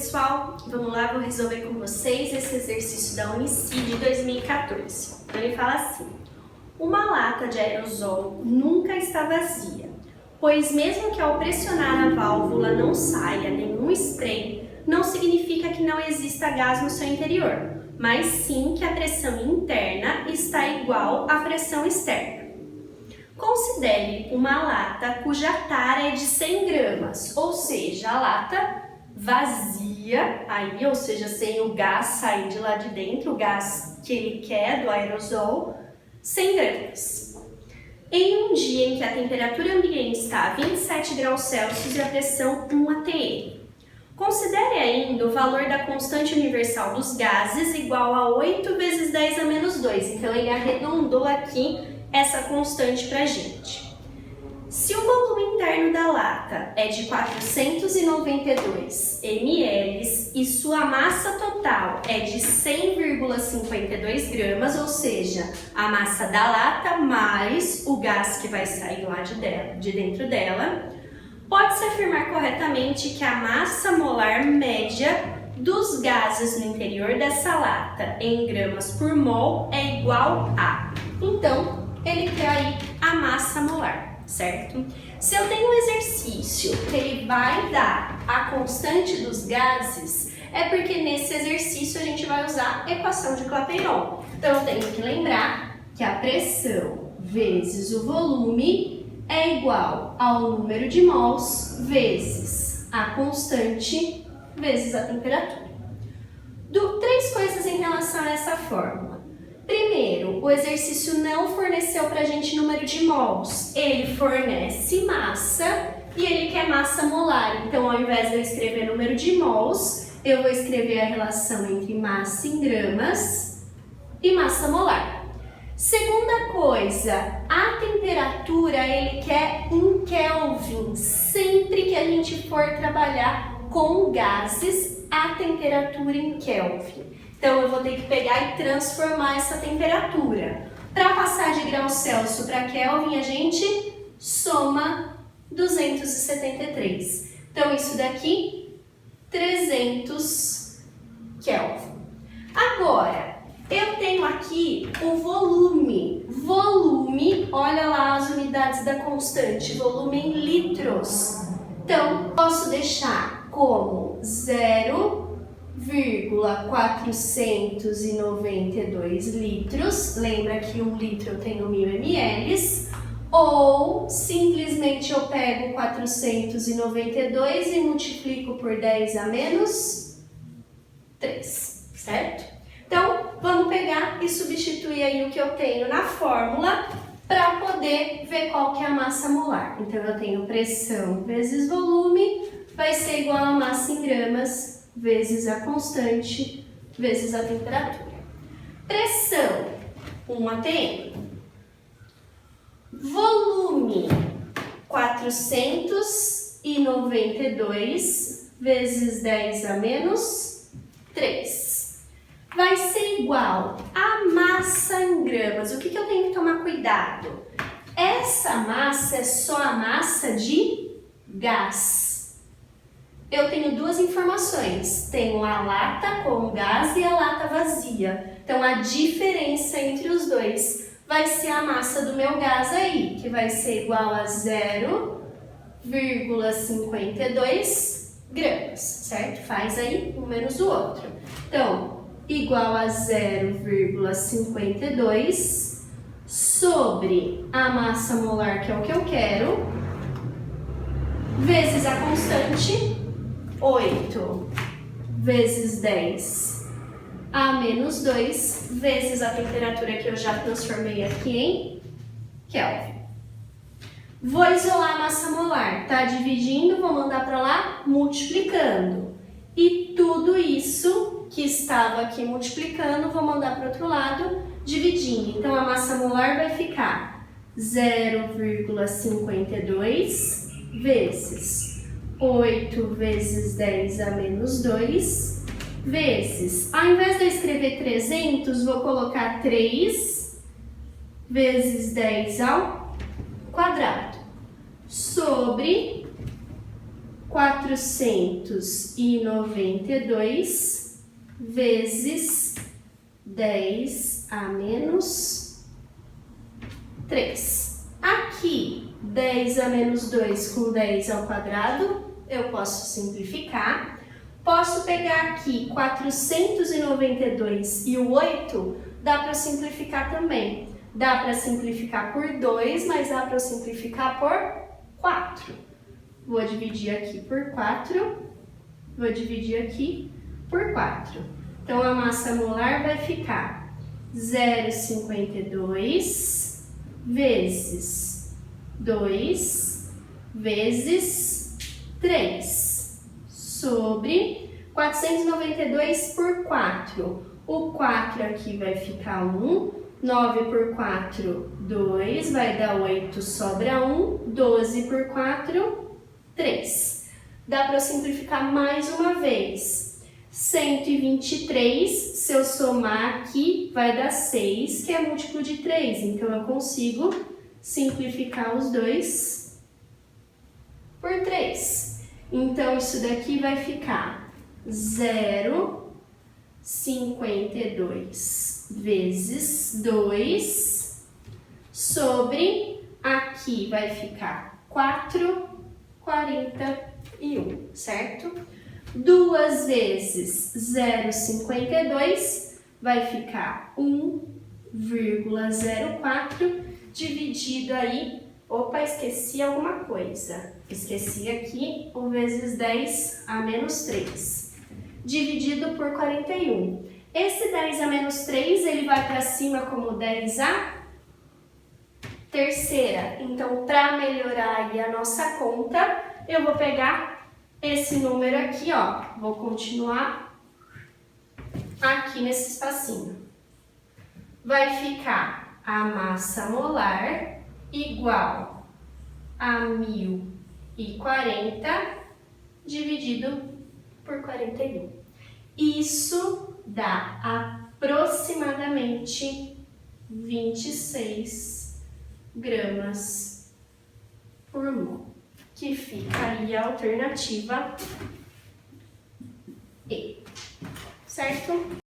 pessoal, vamos lá, vou resolver com vocês esse exercício da Unici de 2014. Então ele fala assim: uma lata de aerosol nunca está vazia, pois mesmo que ao pressionar a válvula não saia nenhum spray, não significa que não exista gás no seu interior, mas sim que a pressão interna está igual à pressão externa. Considere uma lata cuja tara é de 100 gramas, ou seja, a lata vazia, aí, ou seja, sem o gás sair de lá de dentro, o gás que ele quer do aerosol, 100 gramas. Em um dia em que a temperatura ambiente está a 27 graus Celsius e a pressão 1 atm. Considere ainda o valor da constante universal dos gases igual a 8 vezes 10 a menos 2. Então, ele arredondou aqui essa constante para a gente. Se o volume interno da lata é de 492 ml e sua massa total é de 100,52 gramas, ou seja, a massa da lata mais o gás que vai sair lá de dentro dela, pode-se afirmar corretamente que a massa molar média dos gases no interior dessa lata em gramas por mol é igual a... Então, ele quer aí a massa molar, certo? Se eu tenho um exercício que ele vai dar a constante dos gases, é porque nesse exercício a gente vai usar a equação de Clapeyron. Então, eu tenho que lembrar que a pressão vezes o volume é igual ao número de mols vezes a constante vezes a temperatura. Três coisas em relação a essa fórmula. Primeiro, o exercício não forneceu para a gente número de mols, ele fornece massa e ele quer massa molar. Então, ao invés de eu escrever número de mols, eu vou escrever a relação entre massa em gramas e massa molar. Segunda coisa, a temperatura ele quer em Kelvin. Sempre que a gente for trabalhar com gases, a temperatura em Kelvin. Então, eu vou ter que pegar e transformar essa temperatura. Para passar de grau Celsius para Kelvin, a gente soma 273. Então, isso daqui, 300 Kelvin. Agora, eu tenho aqui o volume. Volume, olha lá as unidades da constante, volume em litros. Então, posso deixar como 0,492 litros, lembra que 1 litro eu tenho 1000 ml, ou simplesmente eu pego 492 e multiplico por 10 a menos 3, certo? Então, vamos pegar e substituir aí o que eu tenho na fórmula para poder ver qual que é a massa molar. Então, eu tenho pressão vezes volume, vai ser igual a massa em gramas vezes a constante, vezes a temperatura. Pressão, 1 atm. Volume, 492 vezes 10 a menos 3. Vai ser igual a massa em gramas. O que eu tenho que tomar cuidado? Essa massa é só a massa de gás. Eu tenho duas informações, tenho a lata com gás e a lata vazia. Então, a diferença entre os dois vai ser a massa do meu gás aí, que vai ser igual a 0,52 gramas, certo? Faz aí um menos o outro. Então, igual a 0,52 sobre a massa molar, que é o que eu quero, vezes a constante, 8 vezes 10 a menos 2 vezes a temperatura que eu já transformei aqui em Kelvin. Vou isolar a massa molar, tá? Dividindo, vou mandar para lá, multiplicando. E tudo isso que estava aqui multiplicando, vou mandar para o outro lado, dividindo. Então, a massa molar vai ficar 0,52 vezes 8 vezes 10 a menos 2, vezes, ao invés de eu escrever 300, vou colocar 3 vezes 10 ao quadrado, sobre 492 vezes 10 a menos 3. Aqui, 10 a menos 2 com 10 ao quadrado, eu posso simplificar. Posso pegar aqui 492 e o 8, dá para simplificar também. Dá para simplificar por 2, mas dá para simplificar por 4. Vou dividir aqui por 4, vou dividir aqui por 4. Então, a massa molar vai ficar 0,52 vezes 2 vezes 3 sobre 492 por 4. O 4 aqui vai ficar 1. 9 por 4, 2, vai dar 8, sobra 1. 12 por 4, 3. Dá para simplificar mais uma vez. 123, se eu somar aqui, vai dar 6, que é múltiplo de 3. Então, eu consigo simplificar os dois por 3. Então, isso daqui vai ficar 0,52 vezes 2 sobre, aqui vai ficar 4,41, certo? 2 vezes 0,52 vai ficar 1,04 dividido aí, opa, esqueci alguma coisa. Esqueci aqui o vezes 10 a menos 3, dividido por 41. Esse 10 a menos 3, ele vai para cima como 10 a terceira. Então, para melhorar aí a nossa conta, eu vou pegar esse número aqui, ó. Vou continuar aqui nesse espacinho. Vai ficar a massa molar igual a 1040 dividido por 41. Isso dá aproximadamente 26 gramas por mol, que fica aí a alternativa E, certo?